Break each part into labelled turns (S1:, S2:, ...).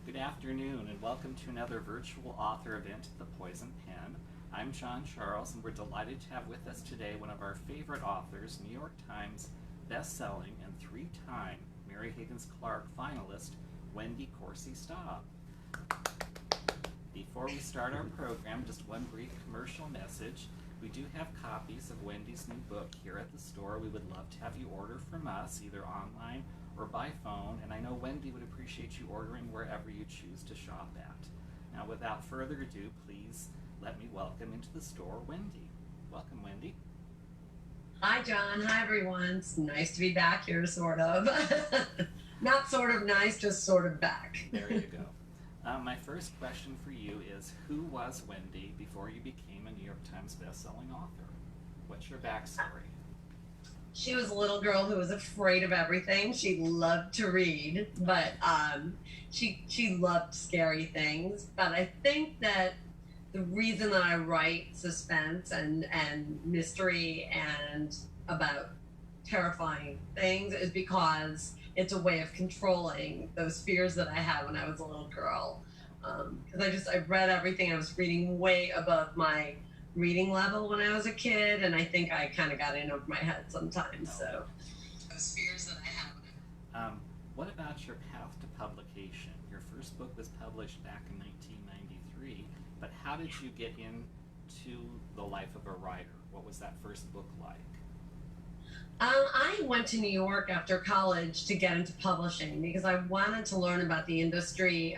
S1: Good afternoon and welcome to another virtual author event at the Poison Pen. I'm John Charles and we're delighted to have with us today one of our favorite authors, New York Times best-selling and three-time Mary Higgins Clark finalist, Wendy Corsi Staub. Before we start our program, just one brief commercial message. We do have copies of Wendy's new book here at the store. We would love to have you order from us, either online or by phone, and I know Wendy would appreciate you ordering wherever you choose to shop at. Now, without further ado, please let me welcome into the store Wendy. Welcome, Wendy.
S2: Hi, John. Hi, everyone. It's nice to be back here, sort of. Not sort of nice, just sort of back.
S1: There you go. My first question for you is, who was Wendy before you became a New York Times best-selling author? What's your backstory?
S2: She was a little girl who was afraid of everything. She loved to read, but she loved scary things. But I think that the reason that I write suspense and mystery and about terrifying things is because it's a way of controlling those fears that I had when I was a little girl. Because I read everything. I was reading way above my reading level when I was a kid, and I think I kind of got in over my head sometimes. So those fears that I had.
S1: What about your path to publication? Your first book was published back in 1993, but how did you get into the life of a writer? What was that first book like?
S2: I went to New York after college to get into publishing because I wanted to learn about the industry.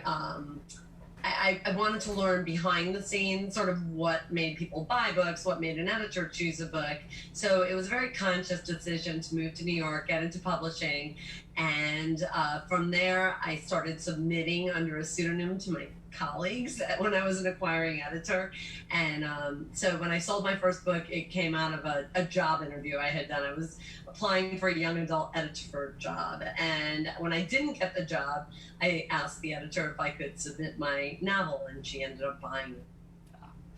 S2: I wanted to learn behind the scenes, sort of what made people buy books, what made an editor choose a book. So it was a very conscious decision to move to New York, get into publishing. And from there, I started submitting under a pseudonym to my colleagues when I was an acquiring editor. And so when I sold my first book, it came out of a job interview I had done. I was applying for a young adult editor job. And when I didn't get the job, I asked the editor if I could submit my novel, and she ended up buying it.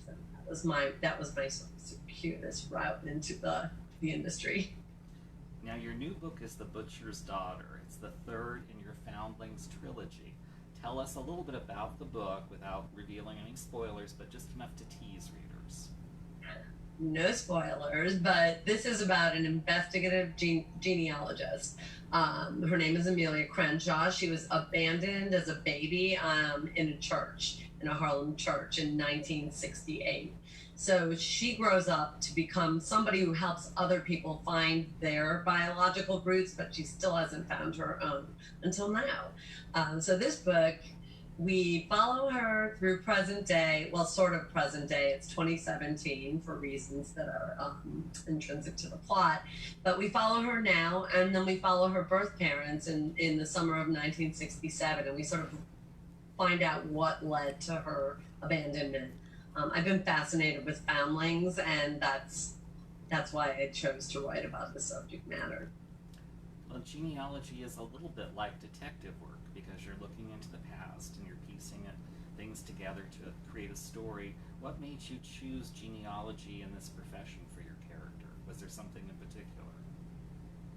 S2: So that was my sort of circuitous route into the industry.
S1: Now, your new book is The Butcher's Daughter. It's the third in your Foundlings trilogy. Tell us a little bit about the book without revealing any spoilers, but just enough to tease readers.
S2: No spoilers, but this is about an investigative genealogist. Her name is Amelia Crenshaw. She was abandoned as a baby in a church, in a Harlem church in 1968. So she grows up to become somebody who helps other people find their biological roots, but she still hasn't found her own until now. So this book, we follow her through present day, well, sort of present day. It's 2017 for reasons that are intrinsic to the plot. But we follow her now, and then we follow her birth parents in the summer of 1967, and we sort of find out what led to her abandonment. I've been fascinated with foundlings, and that's why I chose to write about the subject matter.
S1: Well, genealogy is a little bit like detective work because you're looking into the past and you're piecing things together to create a story. What made you choose genealogy in this profession for your character? Was there something in particular?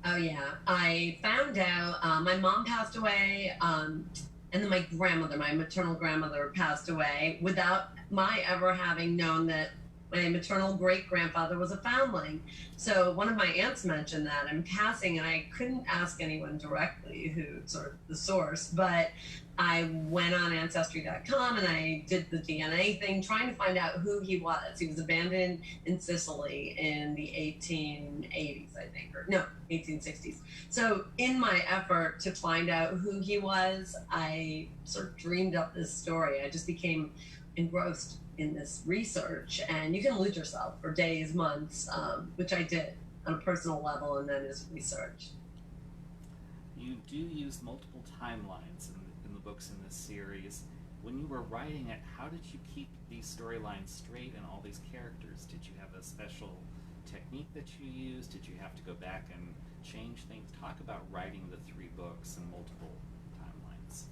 S2: Oh yeah, I found out my mom passed away, and then my maternal grandmother passed away without my ever having known that my maternal great-grandfather was a foundling. So one of my aunts mentioned that in passing, and I couldn't ask anyone directly who sort of the source, but I went on Ancestry.com and I did the DNA thing, trying to find out who he was. He was abandoned in Sicily in the 1880s, I think, or no, 1860s. So in my effort to find out who he was, I sort of dreamed up this story. I just became engrossed in this research, and you can lose yourself for days, months, which I did on a personal level and then as research.
S1: You do use multiple timelines in the books in this series. When you were writing it, how did you keep these storylines straight and all these characters? Did you have a special technique that you used? Did you have to go back and change things? Talk about writing the three books and multiple timelines.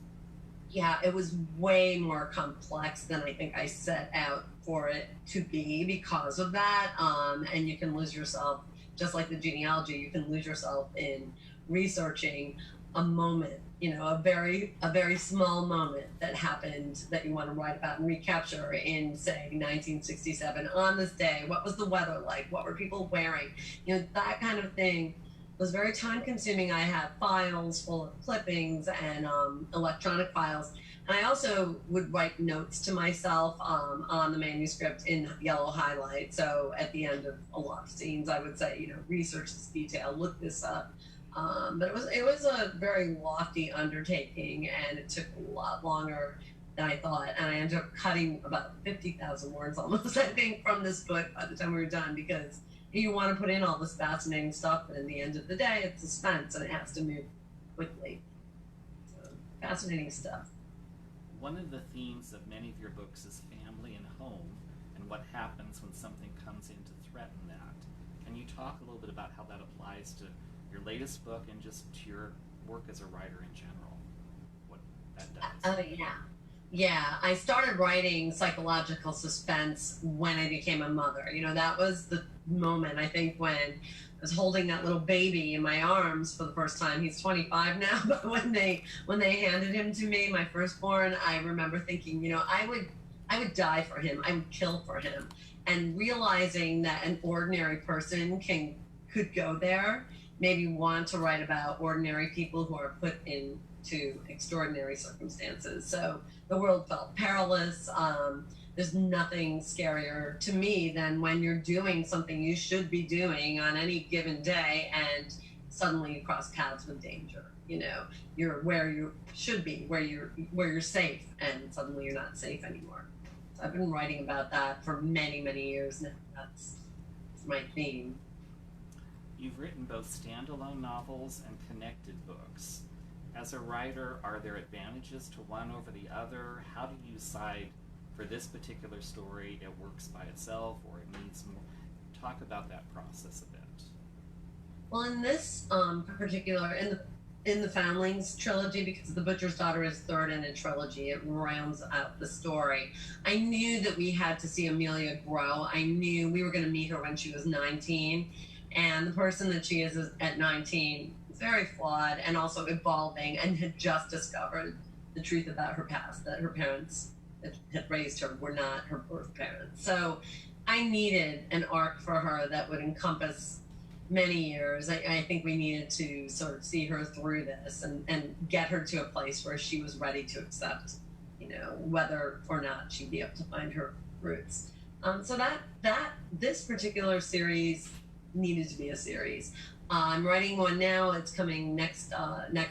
S2: Yeah, it was way more complex than I think I set out for it to be because of that. And you can lose yourself, just like the genealogy, you can lose yourself in researching a moment a very small moment that happened that you want to write about and recapture in, say, 1967 on this day. What was the weather like? What were people wearing? That kind of thing was very time consuming. I have files full of clippings and electronic files. And I also would write notes to myself on the manuscript in yellow highlight. So at the end of a lot of scenes, I would say, research this detail, look this up. But it was a very lofty undertaking, and it took a lot longer than I thought. And I ended up cutting about 50,000 words almost, I think, from this book by the time we were done, because you want to put in all this fascinating stuff, but at the end of the day, it's suspense and it has to move quickly. So, fascinating stuff.
S1: One of the themes of many of your books is family and home, and what happens when something comes in to threaten that. Can you talk a little bit about how that applies to your latest book and just to your work as a writer in general? What that does?
S2: Oh, yeah. Yeah, I started writing psychological suspense when I became a mother. That was the moment, I think, when I was holding that little baby in my arms for the first time. He's 25 now, but when they handed him to me, my firstborn, I remember thinking, I would die for him. I would kill for him. And realizing that an ordinary person could go there, maybe want to write about ordinary people who are put into extraordinary circumstances. So the world felt perilous. There's nothing scarier to me than when you're doing something you should be doing on any given day, and suddenly you cross paths with danger. You're where you should be, where you're safe, and suddenly you're not safe anymore. So I've been writing about that for many, many years now. That's my theme.
S1: You've written both standalone novels and connected books. As a writer, are there advantages to one over the other? How do you decide for this particular story it works by itself or it needs more? Talk about that process a bit.
S2: Well, in this particular, in the Foundlings trilogy, because The Butcher's Daughter is third in a trilogy, it rounds out the story. I knew that we had to see Amelia grow. I knew we were going to meet her when she was 19. And the person that she is at 19 is very flawed and also evolving, and had just discovered the truth about her past, that her parents that had raised her were not her birth parents. So I needed an arc for her that would encompass many years. I think we needed to sort of see her through this and get her to a place where she was ready to accept, whether or not she'd be able to find her roots. So this particular series needed to be a series. I'm writing one now. It's coming next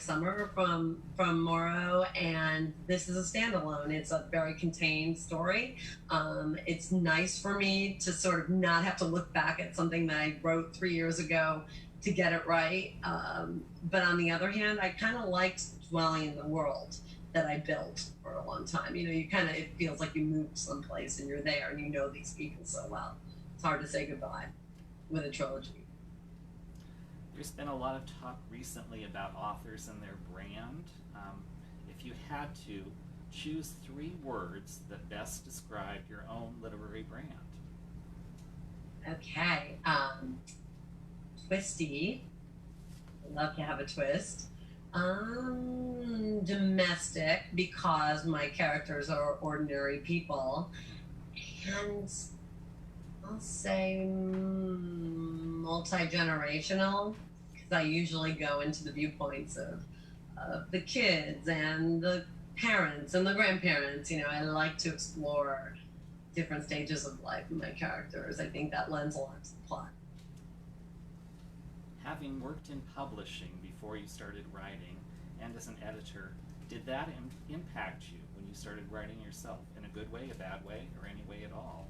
S2: summer from Morrow, and this is a standalone. It's a very contained story. It's nice for me to sort of not have to look back at something that I wrote 3 years ago to get it right. But on the other hand, I kind of liked dwelling in the world that I built for a long time. It feels like you moved someplace and you're there and you know these people so well. It's hard to say goodbye with a trilogy.
S1: There's been a lot of talk recently about authors and their brand. If you had to choose 3 words that best describe your own literary brand.
S2: Okay. Twisty. Love to have a twist. Domestic, because my characters are ordinary people. And I'll say multi-generational, because I usually go into the viewpoints of the kids and the parents and the grandparents. I like to explore different stages of life in my characters. I think that lends a lot to the plot.
S1: Having worked in publishing before you started writing and as an editor, did that impact you when you started writing yourself, in a good way, a bad way, or any way at all?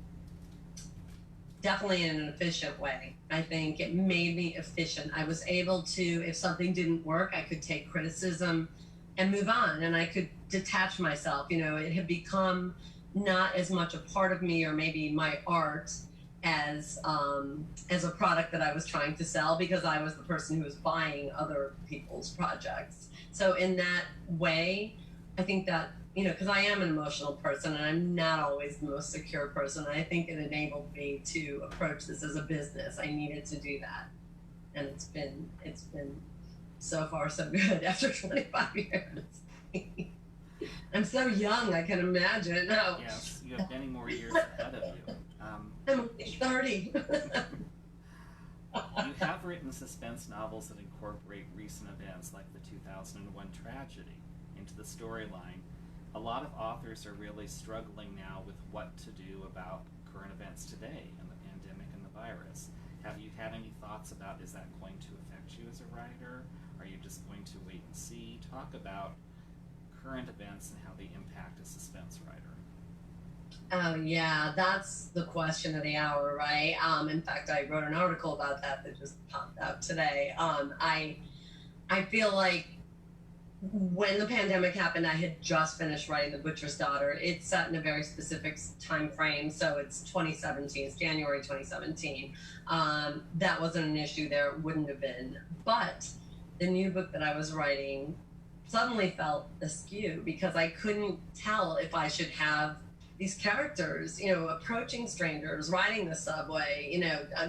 S2: Definitely in an efficient way. I think it made me efficient. I was able to, if something didn't work, I could take criticism and move on, and I could detach myself. It had become not as much a part of me, or maybe my art, as a product that I was trying to sell, because I was the person who was buying other people's projects. So in that way, I think that, because I am an emotional person and I'm not always the most secure person, I think it enabled me to approach this as a business. I needed to do that, and it's been so far so good after 25 years. I'm so young, I can imagine. No.
S1: Yes, you have many more years ahead of you.
S2: I'm only 30.
S1: You have written suspense novels that incorporate recent events like the 2001 tragedy into the storyline. A lot of authors are really struggling now with what to do about current events today and the pandemic and the virus. Have you had any thoughts about, is that going to affect you as a writer? Are you just going to wait and see? Talk about current events and how they impact a suspense writer.
S2: Oh yeah, that's the question of the hour, right? In fact, I wrote an article about that just popped out today. I feel like when the pandemic happened, I had just finished writing The Butcher's Daughter. It's set in a very specific time frame, so it's 2017. It's January 2017. That wasn't an issue there. It wouldn't have been. But the new book that I was writing suddenly felt askew because I couldn't tell if I should have these characters, approaching strangers, riding the subway,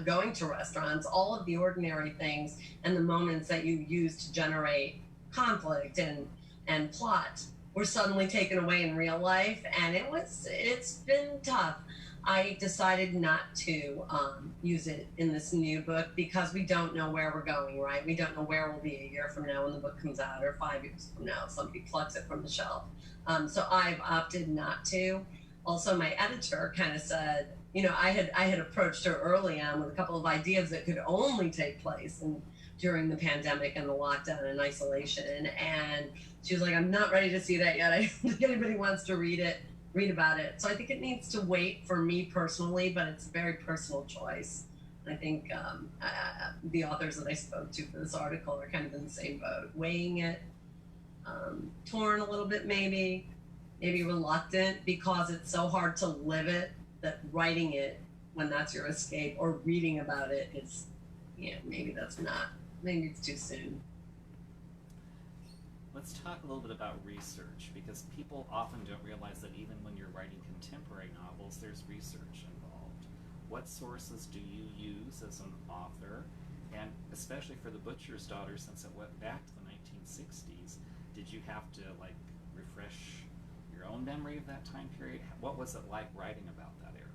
S2: going to restaurants, all of the ordinary things and the moments that you use to generate conflict and plot were suddenly taken away in real life. And it's been tough. I decided not to use it in this new book because we don't know where we're going, right? We don't know where we'll be a year from now when the book comes out or 5 years from now, somebody plucks it from the shelf. So I've opted not to. Also, my editor kind of said, I had approached her early on with a couple of ideas that could only take place during the pandemic and the lockdown and isolation. And she was like, I'm not ready to see that yet. I don't think anybody wants to read about it. So I think it needs to wait for me personally, but it's a very personal choice. I think the authors that I spoke to for this article are kind of in the same boat, weighing it, torn a little bit maybe reluctant because it's so hard to live it that writing it when that's your escape or reading about it is, maybe it's too soon.
S1: Let's talk a little bit about research, because people often don't realize that even when you're writing contemporary novels, there's research involved. What sources do you use as an author? And especially for The Butcher's Daughter, since it went back to the 1960s, did you have to refresh your own memory of that time period? What was it like writing about that era?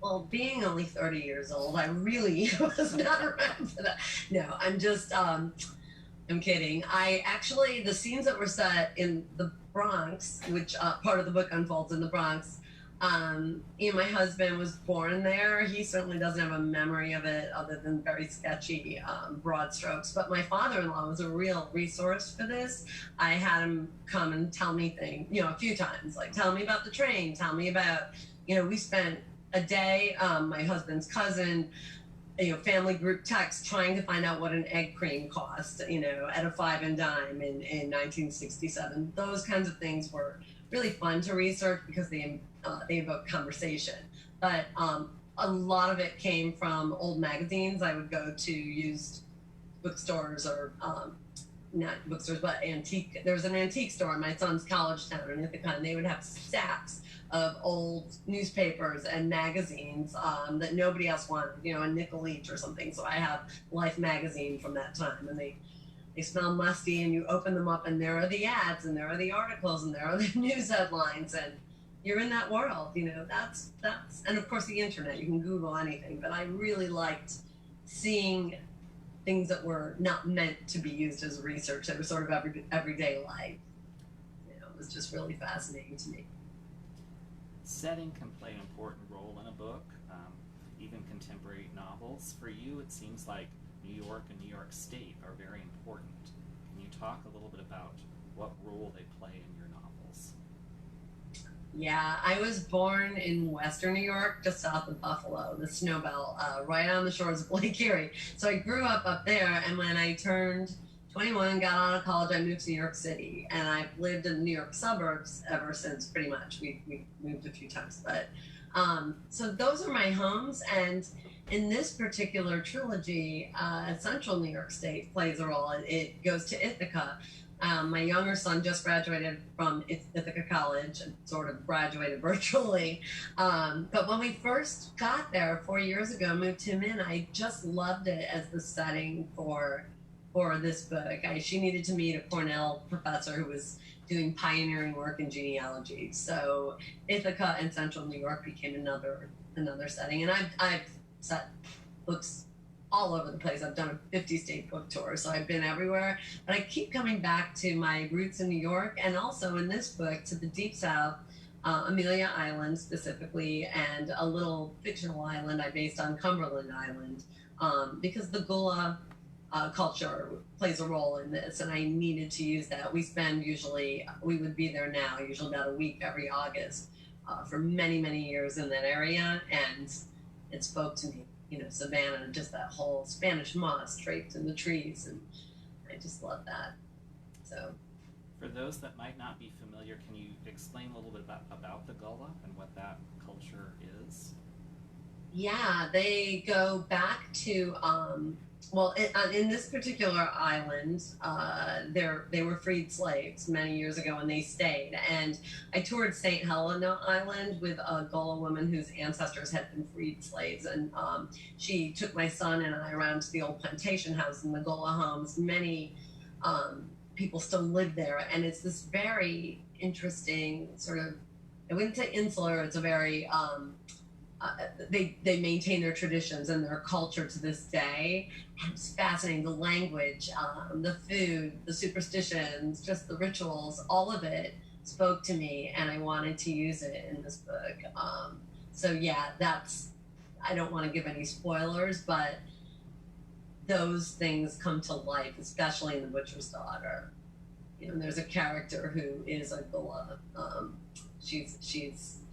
S2: Well, being only 30 years old, I really was not around for that. No, I'm kidding. The scenes that were set in the Bronx, which part of the book unfolds in the Bronx, my husband was born there. He certainly doesn't have a memory of it other than very sketchy broad strokes. But my father-in-law was a real resource for this. I had him come and tell me things, a few times, like tell me about the train, tell me about, we spent a day, my husband's cousin, family group text trying to find out what an egg cream cost, at a 5 and dime in 1967. Those kinds of things were really fun to research because they evoke conversation. But a lot of it came from old magazines. I would go to used bookstores or not bookstores, but antique. There was an antique store in my son's college town in Ithaca, and they would have stacks of old newspapers and magazines that nobody else wanted, a nickel each or something. So I have Life magazine from that time, and they smell musty, and you open them up and there are the ads and there are the articles and there are the news headlines, and you're in that world, that's, and of course the internet, you can Google anything, but I really liked seeing things that were not meant to be used as research, that were sort of everyday life. It was just really fascinating to me.
S1: Setting can play an important role in a book, even contemporary novels. For you, it seems like New York and New York State are very important. Can you talk a little bit about what role they play in your novels?
S2: Yeah, I was born in Western New York, just south of Buffalo, the Snow Belt, right on the shores of Lake Erie. So I grew up there, and when I turned 21 and got out of college, I moved to New York City, and I've lived in the New York suburbs ever since, pretty much. We moved a few times, but so those are my homes. And in this particular trilogy, Central New York State plays a role. It goes to Ithaca. My younger son just graduated from Ithaca College, and sort of graduated virtually. But when we first got there 4 years ago, moved him in, I just loved it as the setting for for this book. She needed to meet a Cornell professor who was doing pioneering work in genealogy. So Ithaca and Central New York became another setting. And I've set books all over the place. I've done a 50-state book tour, so I've been everywhere. But I keep coming back to my roots in New York, and also in this book to the Deep South, Amelia Island specifically, and a little fictional island I based on Cumberland Island, because the Gala culture plays a role in this, and I needed to use that. We would be there now, usually about a week every August, for many, many years in that area, and it spoke to me. Savannah, just that whole Spanish moss draped in the trees, and I just love that. So,
S1: for those that might not be familiar, can you explain a little bit about the Gala and what that culture is?
S2: Yeah, they go back to in this particular island, they were freed slaves many years ago, and they stayed. And I toured St. Helena Island with a Gullah woman whose ancestors had been freed slaves, and she took my son and I around to the old plantation house and the Gullah homes. Many people still live there, and it's this very interesting sort of, I wouldn't say insular, it's a very they maintain their traditions and their culture to this day. And it's fascinating. The language, the food, the superstitions, just the rituals, all of it spoke to me, and I wanted to use it in this book. So yeah, I don't want to give any spoilers, but those things come to life, especially in The Butcher's Daughter. There's a character who is a Gullah.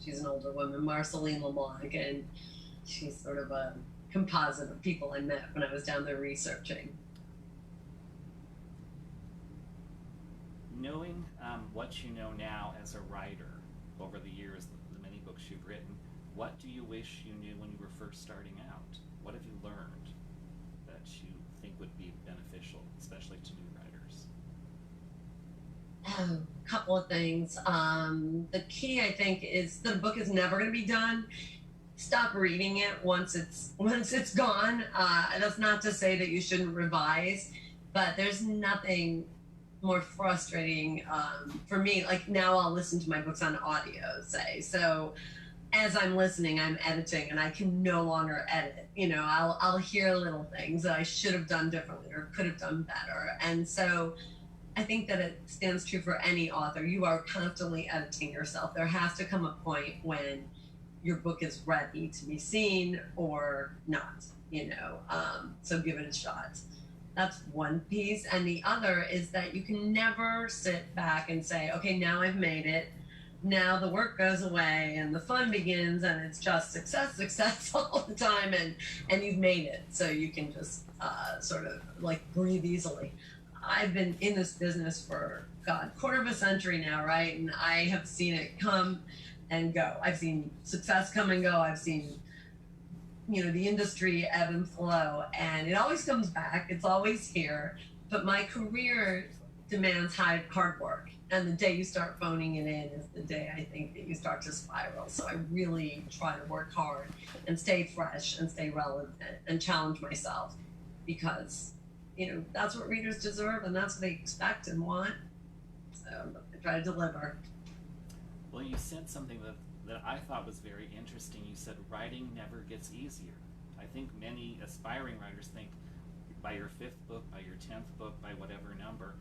S2: She's an older woman, Marceline LeBlanc, and she's sort of a composite of people I met when I was down there researching.
S1: Knowing what you know now as a writer over the years, the many books you've written, what do you wish you knew when you were first starting out? What have you learned that you think would be beneficial, especially to new writers?
S2: A couple of things. The key, I think, is the book is never going to be done. Stop reading it once it's gone. That's not to say that you shouldn't revise, but there's nothing more frustrating for me. Like now, I'll listen to my books on audio, say. So as I'm listening, I'm editing, and I can no longer edit. I'll hear little things that I should have done differently or could have done better, and so I think that it stands true for any author. You are constantly editing yourself. There has to come a point when your book is ready to be seen or not, so give it a shot. That's one piece. And the other is that you can never sit back and say, okay, now I've made it. Now the work goes away and the fun begins, and it's just success all the time, and you've made it. So you can just sort of like breathe easily. I've been in this business for, quarter of a century now, right? And I have seen it come and go. I've seen success come and go. I've seen, the industry ebb and flow, and it always comes back. It's always here. But my career demands hard work. And the day you start phoning it in is the day I think that you start to spiral. So I really try to work hard and stay fresh and stay relevant and challenge myself, because that's what readers deserve, and that's what they expect and want. So I try to deliver.
S1: Well, you said something that I thought was very interesting. You said writing never gets easier. I think many aspiring writers think by your 5th book, by your 10th book, by whatever number,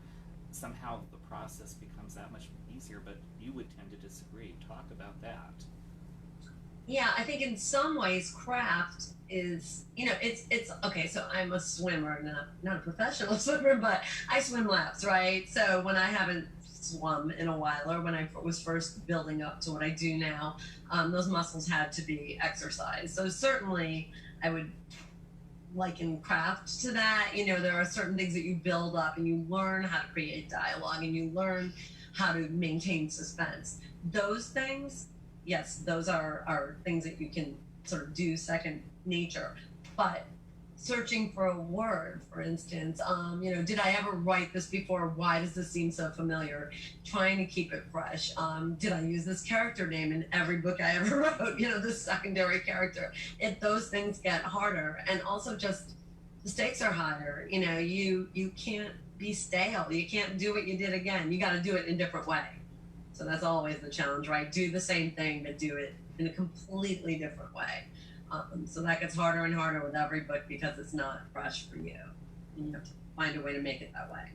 S1: somehow the process becomes that much easier, but you would tend to disagree. Talk about that.
S2: Yeah, I think in some ways craft is, it's okay, so I'm a swimmer, not a professional swimmer, but I swim laps, right? So when I haven't swum in a while, or when I was first building up to what I do now, those muscles had to be exercised. So certainly I would liken craft to that. There are certain things that you build up, and you learn how to create dialogue, and you learn how to maintain suspense. Those things, yes, those are things that you can sort of do second nature. But searching for a word, for instance, did I ever write this before? Why does this seem so familiar? Trying to keep it fresh. Did I use this character name in every book I ever wrote? This secondary character. Those things get harder. And also just the stakes are higher. You know, you can't be stale. You can't do what you did again. You got to do it in a different way. So that's always the challenge, right? Do the same thing, but do it in a completely different way. So that gets harder and harder with every book because it's not fresh for you. You have to find a way to make it that way.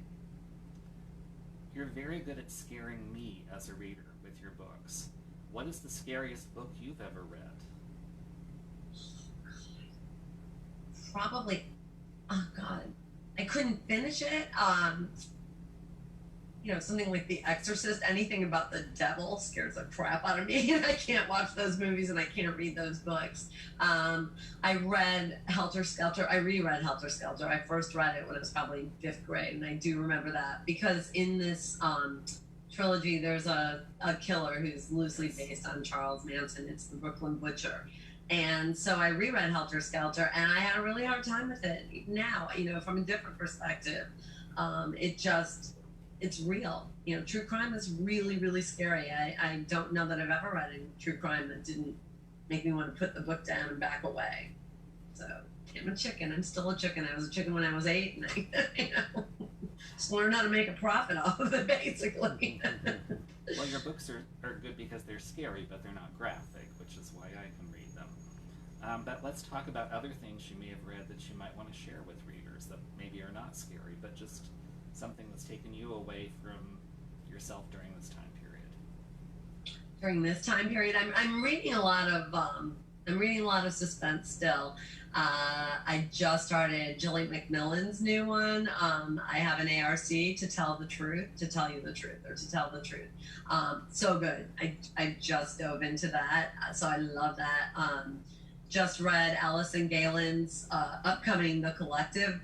S1: You're very good at scaring me as a reader with your books. What is the scariest book you've ever read?
S2: Probably, oh God, I couldn't finish it. You know, something like The Exorcist, anything about the devil scares the crap out of me. I can't watch those movies and I can't read those books. I read Helter Skelter. I reread Helter Skelter. I first read it when I was probably in 5th grade, and I do remember that because in this trilogy, there's a killer who's loosely based on Charles Manson. It's the Brooklyn Butcher. And so I reread Helter Skelter, and I had a really hard time with it now, you know, from a different perspective. It's real. You know, true crime is really, really scary. I don't know that I've ever read any true crime that didn't make me want to put the book down and back away. So I'm a chicken. I'm still a chicken. I was a chicken when I was 8, and I, you know, just learned how to make a profit off of it, basically.
S1: Well, your books are good because they're scary, but they're not graphic, which is why I can read them. But let's talk about other things you may have read that you might want to share with readers that maybe are not scary, but just something that's taken you away from yourself during this time period.
S2: During this time period, I'm reading a lot of suspense still. I just started Gillian McMillan's new one. I have an ARC, To Tell the Truth, To Tell You the Truth, or To Tell the Truth. So good. I just dove into that, so I love that. Just read Allison Galen's upcoming The Collective.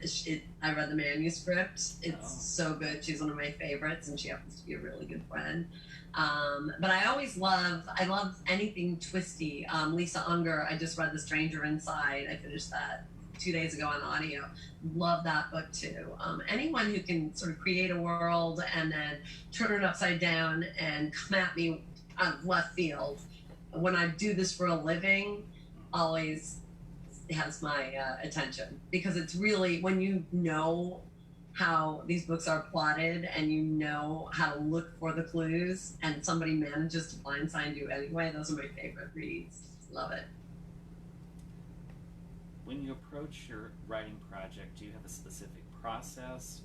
S2: I read the manuscript. It's so good. She's one of my favorites, and she happens to be a really good friend. But I love anything twisty. Lisa Unger, I just read The Stranger Inside. I finished that 2 days ago on audio. Love that book too. Anyone who can sort of create a world and then turn it upside down and come at me on left field. When I do this for a living, always has my attention, because it's really, when you know how these books are plotted and you know how to look for the clues and somebody manages to blindside you anyway, those are my favorite reads. Love it.
S1: When you approach your writing project, do you have a specific process?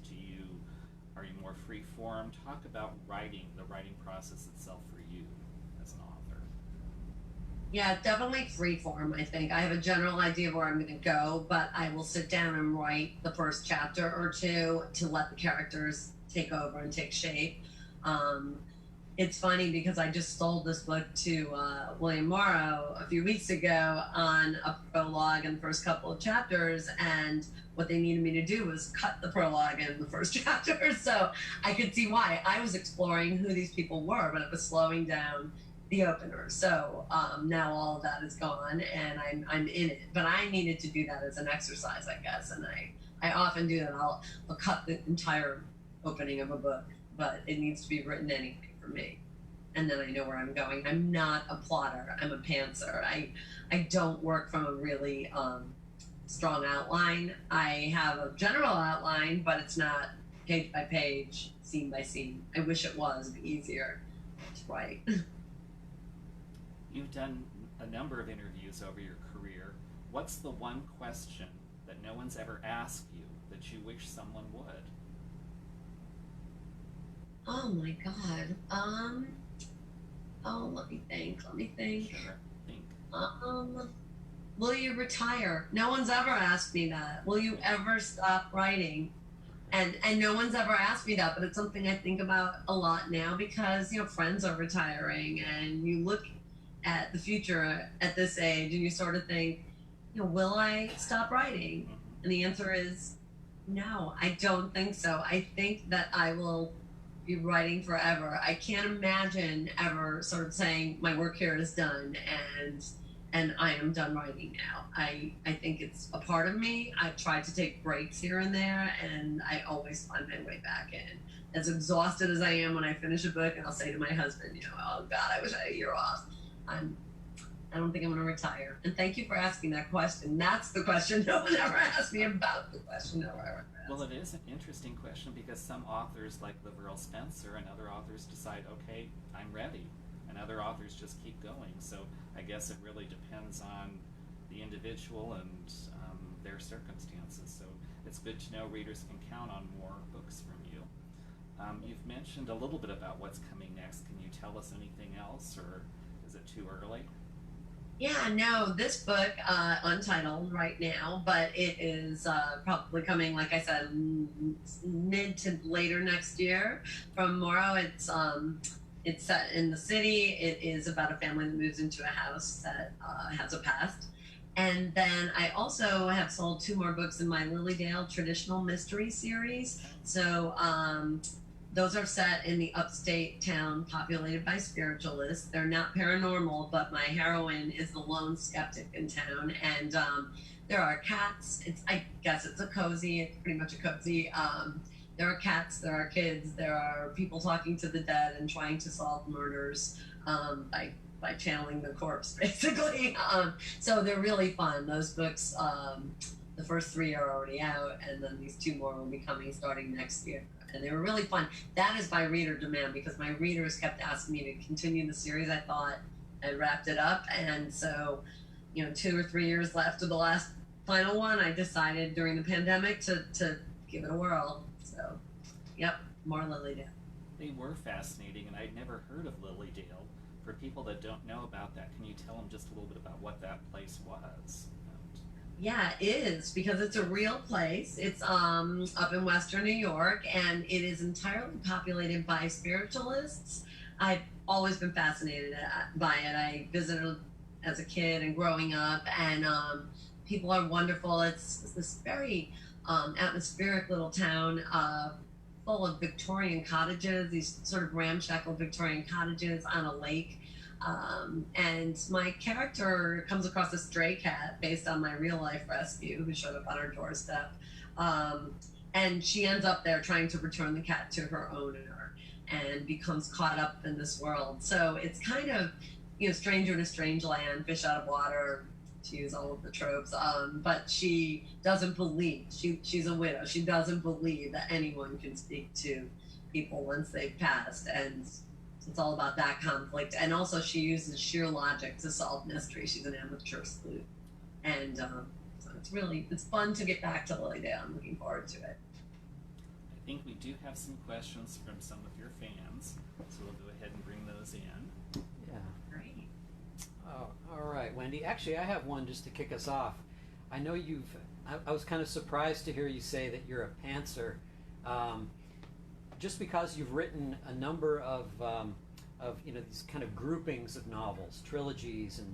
S1: Are you more free form? Talk about the writing process itself for you as an author.
S2: Yeah, definitely free form, I think. I have a general idea of where I'm going to go, but I will sit down and write the first chapter or two to let the characters take over and take shape. It's funny because I just sold this book to William Morrow a few weeks ago on a prologue and the first couple of chapters, and what they needed me to do was cut the prologue and the first chapter, so I could see why. I was exploring who these people were, but it was slowing down the opener. So now all of that is gone and I'm in it. But I needed to do that as an exercise, I guess. And I often do that. I'll cut the entire opening of a book, but it needs to be written anyway for me. And then I know where I'm going. I'm not a plotter. I'm a pantser. I don't work from a really strong outline. I have a general outline, but it's not page by page, scene by scene. I wish it was. It'd be easier to write.
S1: You've done a number of interviews over your career. What's the one question that no one's ever asked you that you wish someone would?
S2: Oh my God. Let me think.
S1: Sure, think.
S2: Will you retire? No one's ever asked me that. Will you ever stop writing? And no one's ever asked me that, but it's something I think about a lot now because, you know, friends are retiring and you look at the future at this age and you sort of think, you know, will I stop writing? And the answer is no, I don't think so. I think that I will be writing forever. I can't imagine ever sort of saying my work here is done and I am done writing now. I think it's a part of me. I've tried to take breaks here and there and I always find my way back in. As exhausted as I am when I finish a book, and I'll say to my husband, you know, oh God, I wish I had a year off. I don't think I'm going to retire. And thank you for asking that question. That's the question no one ever asked me about. The question no one ever asked.
S1: Well, it is an interesting question because some authors, like Laverell Spencer, and other authors decide, okay, I'm ready, and other authors just keep going. So I guess it really depends on the individual and their circumstances. So it's good to know readers can count on more books from you. You've mentioned a little bit about what's coming next. Can you tell us anything else, or is it too early?
S2: Yeah, no, this book, untitled right now, but it is probably coming, like I said, mid to later next year. From Morrow, it's set in the city. It is about a family that moves into a house that has a past. And then I also have sold 2 more books in my Lillydale traditional mystery series. So those are set in the upstate town populated by spiritualists. They're not paranormal, but my heroine is the lone skeptic in town. And there are cats. I guess it's pretty much a cozy. There are cats, there are kids, there are people talking to the dead and trying to solve murders by channeling the corpse, basically. So they're really fun. Those books, the first 3 are already out, and then these 2 more will be coming starting next year. And they were really fun. That is by reader demand, because my readers kept asking me to continue the series. I thought I wrapped it up, and so 2 or 3 years left of the last final one, I decided during the pandemic to give it a whirl. So, yep, more Lillydale.
S1: They were fascinating, and I'd never heard of Lillydale. For people that don't know about that, can you tell them just a little bit about what that place was?
S2: Yeah, it is, because it's a real place. It's up in Western New York, and it is entirely populated by spiritualists. I've always been fascinated by it. I visited as a kid and growing up, and people are wonderful. It's this very atmospheric little town full of Victorian cottages, these sort of ramshackle Victorian cottages on a lake. And my character comes across a stray cat based on my real life rescue who showed up on her doorstep. And she ends up there trying to return the cat to her owner and becomes caught up in this world. So it's kind of, stranger in a strange land, fish out of water, to use all of the tropes. But she doesn't believe, she's a widow. She doesn't believe that anyone can speak to people once they've passed. And it's all about that conflict. And also she uses sheer logic to solve mysteries. She's an amateur sleuth. And so it's fun to get back to Lillydale. I'm looking forward to it.
S1: I think we do have some questions from some of your fans, so we'll go ahead and bring those in.
S3: Yeah.
S2: Great.
S3: Oh, all right, Wendy. Actually, I have one just to kick us off. I know I was kind of surprised to hear you say that you're a pantser. Just because you've written a number of these kind of groupings of novels, trilogies, and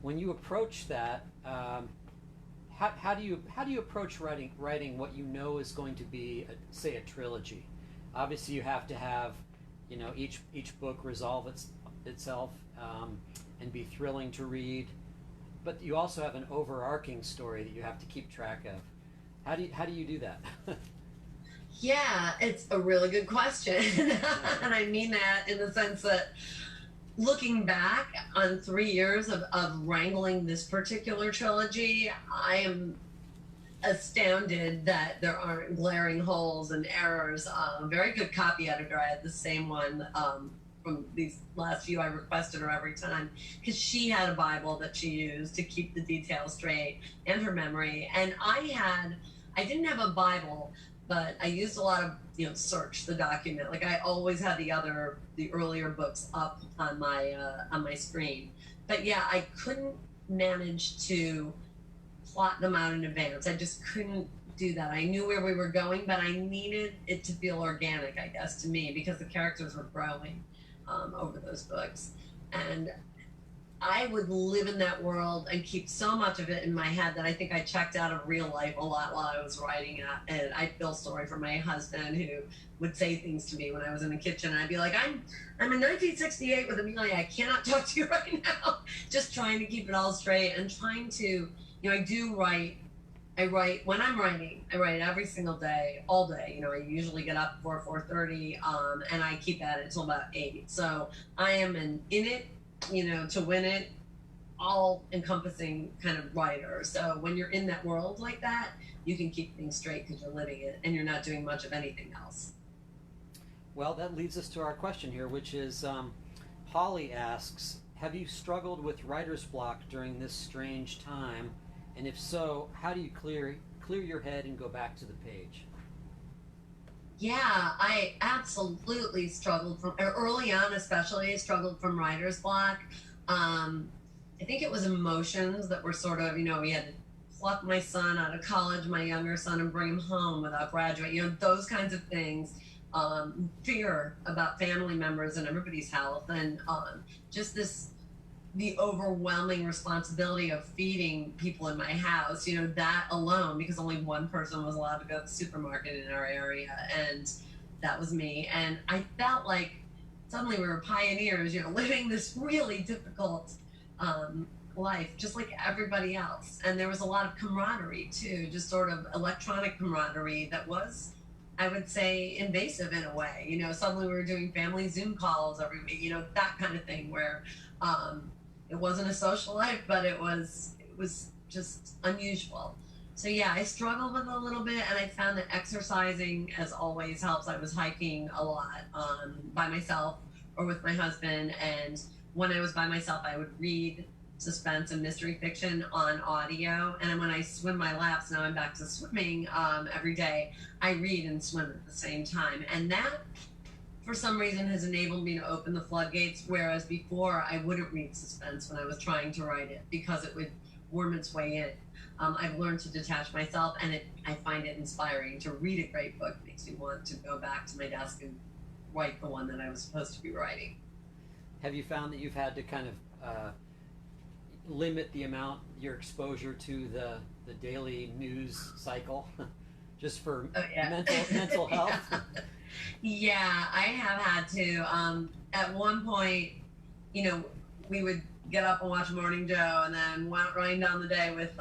S3: when you approach that, how do you approach writing what you know is going to be say a trilogy? Obviously, you have to have each book resolve itself and be thrilling to read, but you also have an overarching story that you have to keep track of. How do you do that?
S2: Yeah, it's a really good question. And I mean that in the sense that looking back on 3 years of wrangling this particular trilogy, I am astounded that there aren't glaring holes and errors. Very good copy editor. I had the same one from these last few. I requested her every time because she had a Bible that she used to keep the details straight and her memory. And I didn't have a Bible, but I used a lot of, search the document. Like I always had the earlier books up on my screen. But yeah, I couldn't manage to plot them out in advance. I just couldn't do that. I knew where we were going, but I needed it to feel organic, I guess, to me, because the characters were growing over those books. And I would live in that world and keep so much of it in my head that I think I checked out of real life a lot while I was writing it. And I'd feel sorry for my husband, who would say things to me when I was in the kitchen. I'd be like, I'm in 1968 with Amelia. I cannot talk to you right now. Just trying to keep it all straight and trying to, I write when I'm writing. I write every single day, all day. I usually get up before 4:30, and I keep at it until about 8. So I am in it, to win it all encompassing kind of writer. So when you're in that world like that, you can keep things straight because you're living it and you're not doing much of anything else.
S3: Well, that leads us to our question here, which is Holly asks, have you struggled with writer's block during this strange time? And if so, how do you clear your head and go back to the page?
S2: Yeah, I absolutely struggled from early on, especially struggled from writer's block. I think it was emotions that were sort of, we had to pluck my son out of college, my younger son, and bring him home without graduating, those kinds of things. Fear about family members and everybody's health, and just the overwhelming responsibility of feeding people in my house, that alone, because only one person was allowed to go to the supermarket in our area, and that was me. And I felt like suddenly we were pioneers, living this really difficult life, just like everybody else. And there was a lot of camaraderie too, just sort of electronic camaraderie that was, I would say, invasive in a way. Suddenly we were doing family Zoom calls every week, that kind of thing, where it wasn't a social life, but it was just unusual. So yeah, I struggled with it a little bit, and I found that exercising, as always, helps. I was hiking a lot by myself or with my husband, and when I was by myself, I would read suspense and mystery fiction on audio. And when I swim my laps, now I'm back to swimming every day, I read and swim at the same time. And that, for some reason, has enabled me to open the floodgates, whereas before I wouldn't read suspense when I was trying to write it because it would worm its way in. I've learned to detach myself, and I find it inspiring to read a great book. It makes me want to go back to my desk and write the one that I was supposed to be writing.
S3: Have you found that you've had to kind of limit the amount, your exposure to the daily news cycle, just for mental health?
S2: Yeah, I have had to. At one point, we would get up and watch Morning Joe, and then went running down the day with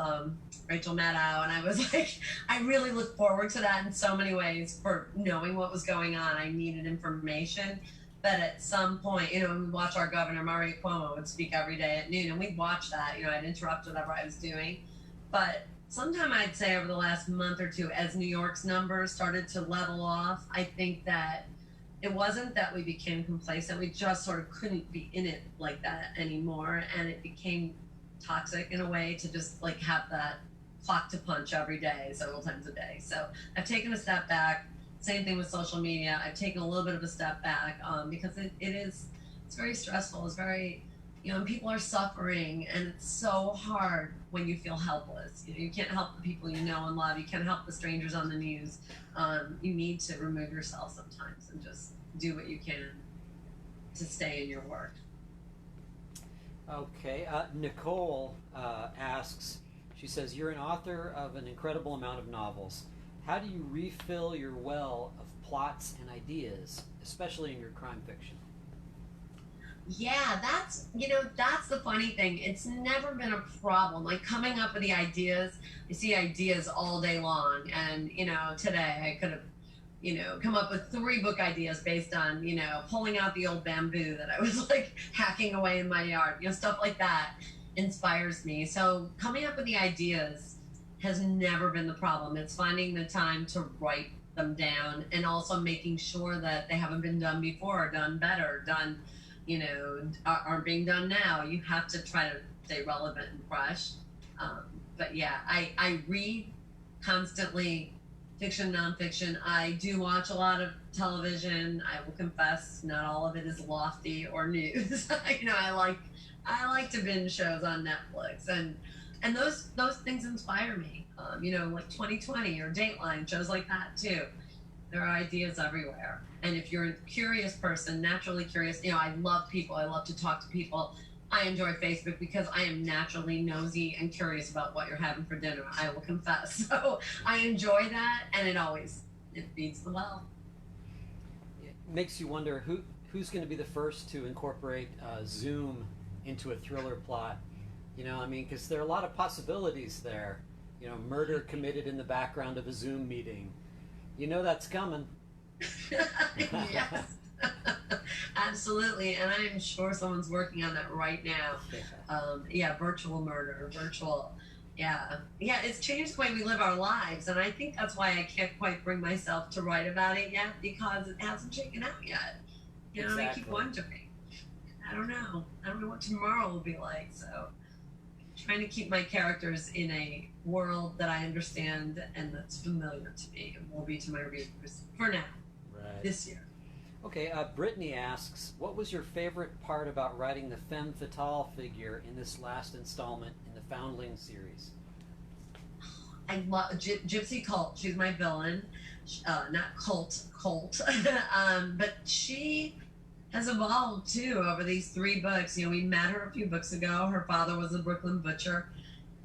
S2: Rachel Maddow, and I was like, I really look forward to that in so many ways for knowing what was going on. I needed information. But at some point, we'd watch our governor, Mario Cuomo, would speak every day at noon, and we'd watch that. I'd interrupt whatever I was doing. But sometime I'd say over the last month or two, as New York's numbers started to level off, I think that it wasn't that we became complacent. We just sort of couldn't be in it like that anymore. And it became toxic in a way to just like have that clock to punch every day, several times a day. So I've taken a step back. Same thing with social media. I've taken a little bit of a step back because it's very stressful. It's very, and people are suffering, and it's so hard when you feel helpless. You can't help the people you know and love. You can't help the strangers on the news. You need to remove yourself sometimes and just do what you can to stay in your work.
S3: Okay. Nicole asks, she says, you're an author of an incredible amount of novels. How do you refill your well of plots and ideas, especially in your crime fiction?
S2: Yeah, that's the funny thing. It's never been a problem. Like coming up with the ideas, I see ideas all day long. And, today I could have, come up with 3 book ideas based on, pulling out the old bamboo that I was like hacking away in my yard. Stuff like that inspires me. So coming up with the ideas has never been the problem. It's finding the time to write them down, and also making sure that they haven't been done before, done better, done, aren't being done now. You have to try to stay relevant and fresh. But yeah, I read constantly, fiction, nonfiction. I do watch a lot of television. I will confess, not all of it is lofty or news. I like to binge shows on Netflix, and those things inspire me. Like 2020 or Dateline, shows like that too. There are ideas everywhere. And if you're a curious person, naturally curious, I love people. I love to talk to people. I enjoy Facebook because I am naturally nosy and curious about what you're having for dinner. I will confess. So I enjoy that, and it feeds the well.
S3: It makes you wonder who's going to be the first to incorporate Zoom into a thriller plot. Because there are a lot of possibilities there. Murder committed in the background of a Zoom meeting. That's coming.
S2: Yes. Absolutely, and I'm sure someone's working on that right now. Yeah, virtual murder, virtual. Yeah, it's changed the way we live our lives, and I think that's why I can't quite bring myself to write about it yet because it hasn't shaken out yet. You know,
S3: Exactly.
S2: I keep wondering. I don't know. I don't know what tomorrow will be like. So, trying to keep my characters in a world that I understand and that's familiar to me and will be to my readers for now,
S3: Right.
S2: this year.
S3: Okay, Brittany asks, what was your favorite part about writing the Femme Fatale figure in this last installment in the Foundling series?
S2: I love Gypsy Cult. She's my villain. Not Colt. But she has evolved too over these 3 books. You know, we met her a few books ago. Her father was a Brooklyn butcher.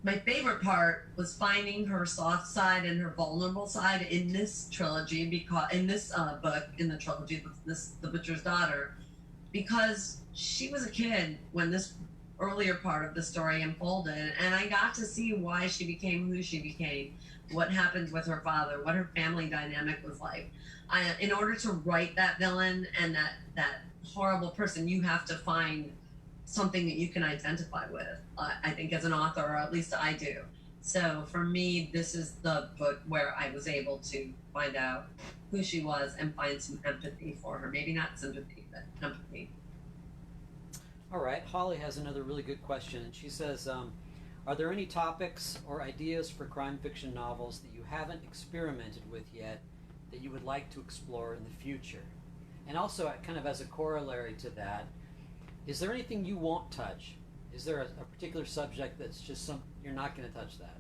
S2: My favorite part was finding her soft side and her vulnerable side in this trilogy, because in this book in the trilogy, The Butcher's Daughter, because she was a kid when this earlier part of the story unfolded, and I got to see why she became who she became, what happened with her father, what her family dynamic was like. In order to write that villain and that horrible person, you have to find something that you can identify with, I think, as an author, or at least I do. So for me, this is the book where I was able to find out who she was and find some empathy for her. Maybe not sympathy, but empathy.
S3: All right, Holly has another really good question, and she says, are there any topics or ideas for crime fiction novels that you haven't experimented with yet that you would like to explore in the future? And also, kind of as a corollary to that, is there anything you won't touch? Is there a particular subject that's just you're not going to touch that?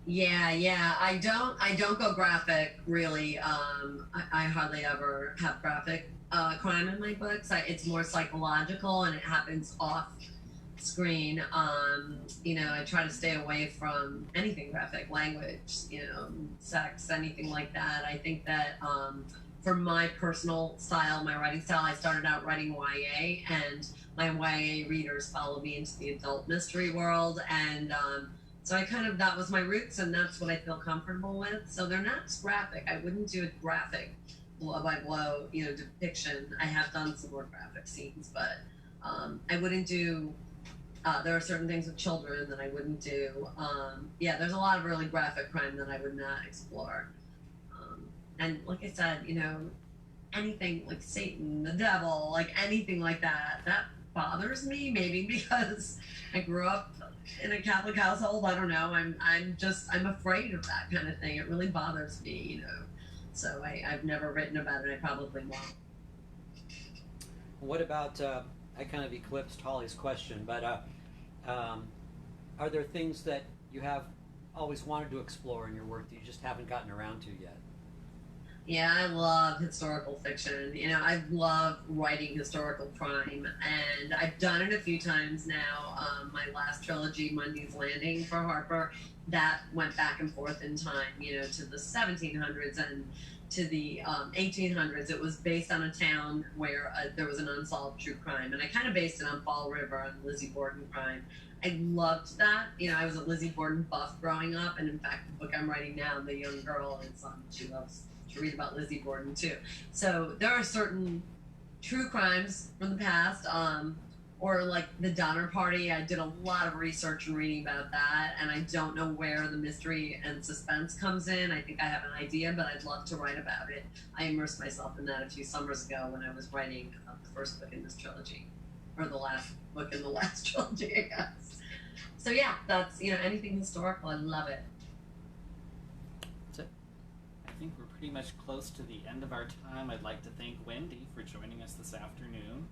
S2: Yeah. I don't go graphic really. I hardly ever have graphic crime in my books. It's more psychological, and it happens off screen. You know, I try to stay away from anything graphic, language, you know, sex, anything like that. I think that for my personal style, my writing style, I started out writing YA, and my YA readers follow me into the adult mystery world, and so that was my roots, and that's what I feel comfortable with. So they're not graphic. I wouldn't do a graphic blow by blow, you know, depiction. I have done some more graphic scenes, but I wouldn't do. There are certain things with children that I wouldn't do. Yeah, there's a lot of really graphic crime that I would not explore. And like I said, you know, anything like Satan, the devil, like anything like that bothers me. Maybe because I grew up in a Catholic household. I don't know. I'm afraid of that kind of thing. It really bothers me, you know. So I've never written about it. I probably won't.
S3: What about, I kind of eclipsed Holly's question, but are there things that you have always wanted to explore in your work that you just haven't gotten around to yet?
S2: Yeah, I love historical fiction. You know, I love writing historical crime, and I've done it a few times now. My last trilogy, Monday's Landing for Harper, that went back and forth in time, you know, to the 1700s and to the 1800s. It was based on a town where there was an unsolved true crime, and I kind of based it on Fall River and Lizzie Borden crime. I loved that. You know, I was a Lizzie Borden buff growing up, and in fact, the book I'm writing now, the young girl, is she loves to read about Lizzie Borden too. So there are certain true crimes from the past, or like the Donner Party. I did a lot of research and reading about that, and I don't know where the mystery and suspense comes in. I think I have an idea, but I'd love to write about it. I immersed myself in that a few summers ago when I was writing the first book in this trilogy, or the last book in the last trilogy, I guess. So yeah, that's, you know, anything historical, I love it.
S1: I think we're pretty much close to the end of our time. I'd like to thank Wendy for joining us this afternoon.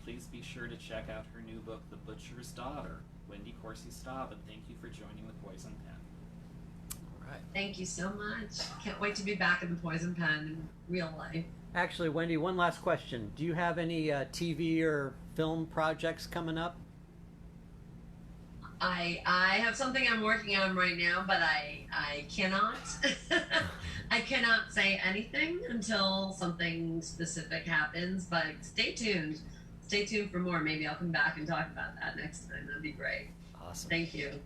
S1: Please be sure to check out her new book, The Butcher's Daughter, Wendy Corsi Staub, and thank you for joining the Poison Pen.
S3: All right.
S2: Thank you so much. Can't wait to be back in the Poison Pen in real life.
S3: Actually, Wendy, one last question. Do you have any TV or film projects coming up?
S2: I have something I'm working on right now, but I cannot I cannot say anything until something specific happens, but stay tuned. Stay tuned for more. Maybe I'll come back and talk about that next time. That'd be great.
S3: Awesome.
S2: Thank you.